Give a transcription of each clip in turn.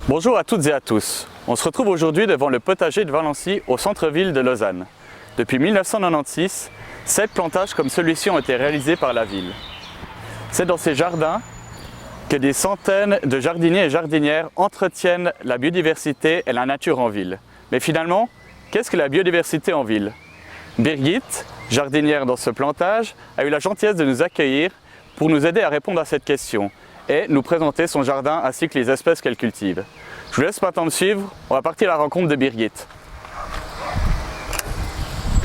Bonjour à toutes et à tous. On se retrouve aujourd'hui devant le potager de Valency au centre-ville de Lausanne. Depuis 1996, 7 plantages comme celui-ci ont été réalisés par la ville. C'est dans ces jardins que des centaines de jardiniers et jardinières entretiennent la biodiversité et la nature en ville. Mais finalement, qu'est-ce que la biodiversité en ville? Birgit, jardinière dans ce plantage, a eu la gentillesse de nous accueillir pour nous aider à répondre à cette question et nous présenter son jardin ainsi que les espèces qu'elle cultive. Je vous laisse maintenant me suivre, on va partir à la rencontre de Birgit.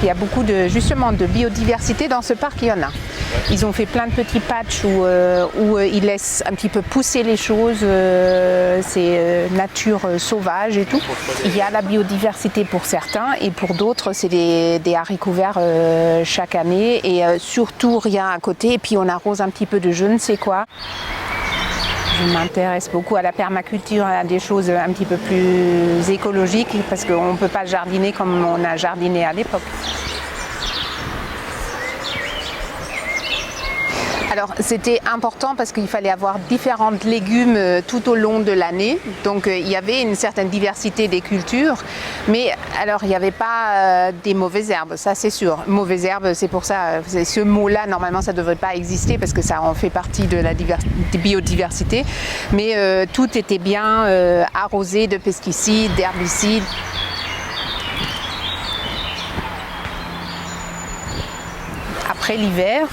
Il y a beaucoup de biodiversité dans ce parc, il y en a. Ils ont fait plein de petits patchs où ils laissent un petit peu pousser les choses, c'est nature sauvage et tout. Il y a la biodiversité pour certains et pour d'autres c'est des haricots verts chaque année et surtout rien à côté et puis on arrose un petit peu de je ne sais quoi. Je m'intéresse beaucoup à la permaculture, à des choses un petit peu plus écologiques parce qu'on ne peut pas jardiner comme on a jardiné à l'époque. Alors c'était important parce qu'il fallait avoir différents légumes tout au long de l'année. Donc il y avait une certaine diversité des cultures. Mais alors il n'y avait pas des mauvaises herbes, ça c'est sûr. Mauvaises herbes, c'est pour ça, ce mot-là normalement ça ne devrait pas exister parce que ça en fait partie de la biodiversité. Mais tout était bien arrosé de pesticides, d'herbicides. Après l'hiver,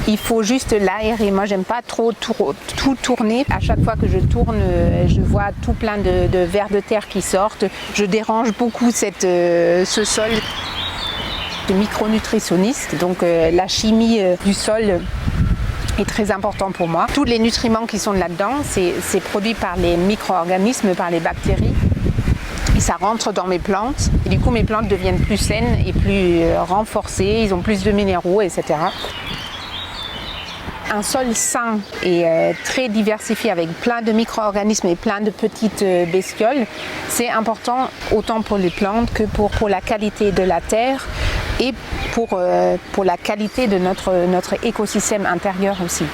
il faut juste l'aérer. Moi, j'aime pas trop tout tourner. À chaque fois que je tourne, je vois tout plein de vers de terre qui sortent. Je dérange beaucoup ce sol. Je suis micronutritionniste, donc la chimie du sol est très important pour moi. Tous les nutriments qui sont là-dedans, c'est produit par les micro-organismes, par les bactéries. Et ça rentre dans mes plantes. Et du coup, mes plantes deviennent plus saines et plus renforcées. Ils ont plus de minéraux, etc. Un sol sain et très diversifié avec plein de micro-organismes et plein de petites bestioles, c'est important autant pour les plantes que pour la qualité de la terre et pour la qualité de notre écosystème intérieur aussi.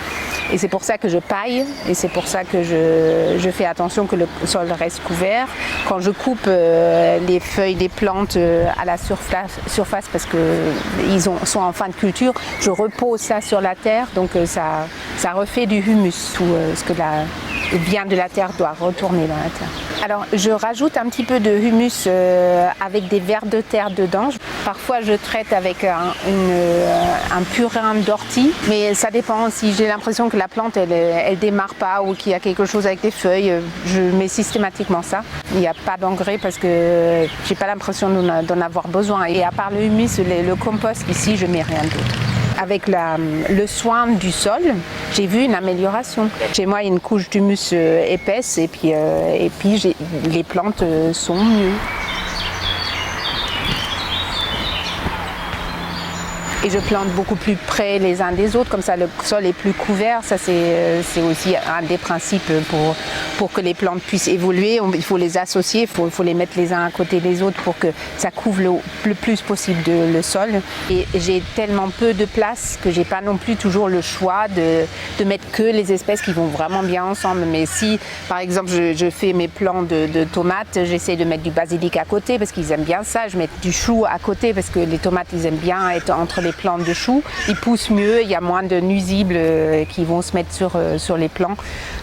Et c'est pour ça que je paille et c'est pour ça que je fais attention que le sol reste couvert. Quand je coupe les feuilles des plantes à la surface parce qu'ils sont en fin de culture, je repose ça sur la terre, donc ça refait du humus. Tout ce que vient de la terre doit retourner dans la terre. Alors je rajoute un petit peu de humus avec des vers de terre dedans. Parfois je traite avec un purin d'ortie, mais ça dépend. Si j'ai l'impression que la plante elle démarre pas ou qu'il y a quelque chose avec des feuilles, je mets systématiquement ça. Il n'y a pas d'engrais parce que j'ai pas l'impression d'en avoir besoin. Et à part le humus, le compost ici, je mets rien d'autre. Avec le soin du sol, j'ai vu une amélioration. Chez moi, il y a une couche d'humus épaisse et puis les plantes sont mieux. Et je plante beaucoup plus près les uns des autres, comme ça le sol est plus couvert. Ça c'est aussi un des principes pour que les plantes puissent évoluer. Il faut les associer, il faut les mettre les uns à côté des autres pour que ça couvre le plus possible le sol. Et j'ai tellement peu de place que j'ai pas non plus toujours le choix de mettre que les espèces qui vont vraiment bien ensemble. Mais si par exemple je fais mes plants de tomates, j'essaie de mettre du basilic à côté parce qu'ils aiment bien ça. Je mets du chou à côté parce que les tomates ils aiment bien être entre les plantes de choux, ils poussent mieux, il y a moins de nuisibles qui vont se mettre sur les plants.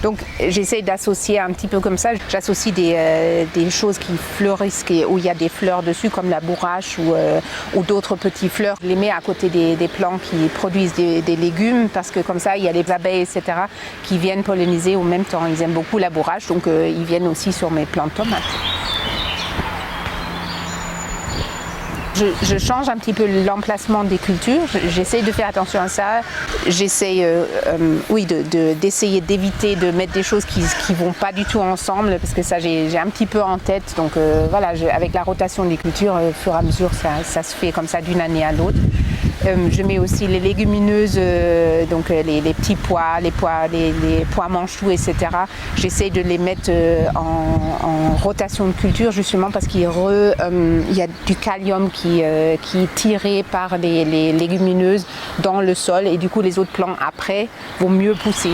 Donc j'essaie d'associer un petit peu comme ça. J'associe des choses qui fleurissent, où il y a des fleurs dessus comme la bourrache ou d'autres petits fleurs. Je les mets à côté des plants qui produisent des légumes parce que comme ça il y a les abeilles etc. qui viennent polliniser au même temps. Ils aiment beaucoup la bourrache donc ils viennent aussi sur mes plants de tomates. Je change un petit peu l'emplacement des cultures, j'essaye de faire attention à ça, j'essaye d'essayer d'éviter de mettre des choses qui ne vont pas du tout ensemble parce que ça j'ai un petit peu en tête, donc voilà, avec la rotation des cultures, au fur et à mesure ça se fait comme ça d'une année à l'autre. Je mets aussi les légumineuses, donc les petits pois, les pois manchoux, etc. J'essaie de les mettre en rotation de culture justement parce qu'il y a du kalium qui est tiré par les légumineuses dans le sol et du coup les autres plants après vont mieux pousser.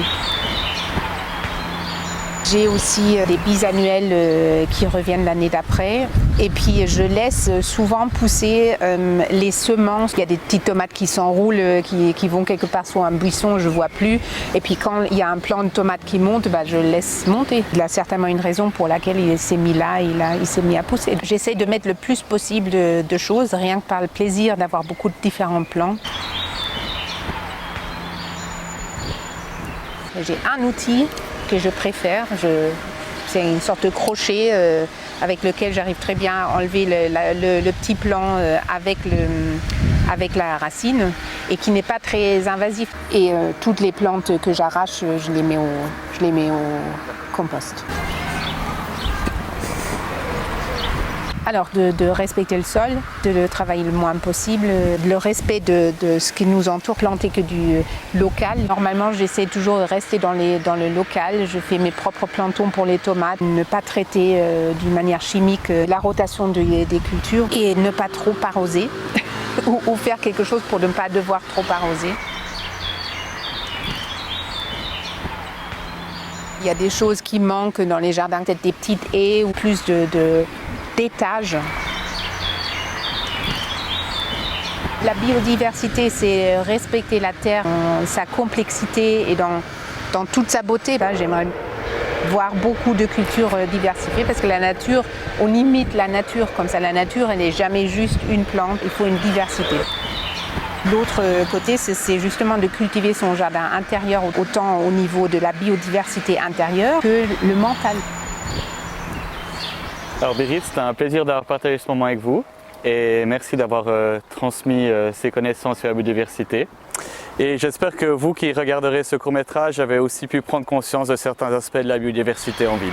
J'ai aussi des bisannuels qui reviennent l'année d'après. Et puis je laisse souvent pousser les semences. Il y a des petites tomates qui s'enroulent, qui vont quelque part sur un buisson, je ne vois plus. Et puis quand il y a un plant de tomates qui monte, je le laisse monter. Il a certainement une raison pour laquelle il s'est mis là, il s'est mis à pousser. J'essaye de mettre le plus possible de choses, rien que par le plaisir d'avoir beaucoup de différents plants. J'ai un outil que je préfère, c'est une sorte de crochet avec lequel j'arrive très bien à enlever le petit plant avec la racine et qui n'est pas très invasif. Et toutes les plantes que j'arrache, je les mets au compost. Alors de respecter le sol, de le travailler le moins possible, le respect de ce qui nous entoure, planter que du local. Normalement j'essaie toujours de rester dans le local, je fais mes propres plantons pour les tomates, ne pas traiter d'une manière chimique la rotation des cultures et ne pas trop arroser ou faire quelque chose pour ne pas devoir trop arroser. Il y a des choses qui manquent dans les jardins, peut-être des petites haies ou plus d'étages. La biodiversité, c'est respecter la terre, sa complexité et dans toute sa beauté. J'aimerais voir beaucoup de cultures diversifiées parce que la nature, on imite la nature comme ça. La nature, elle n'est jamais juste une plante, il faut une diversité. L'autre côté, c'est justement de cultiver son jardin intérieur autant au niveau de la biodiversité intérieure que le mental. Alors Birgit, c'était un plaisir d'avoir partagé ce moment avec vous et merci d'avoir transmis ces connaissances sur la biodiversité. Et j'espère que vous qui regarderez ce court-métrage avez aussi pu prendre conscience de certains aspects de la biodiversité en ville.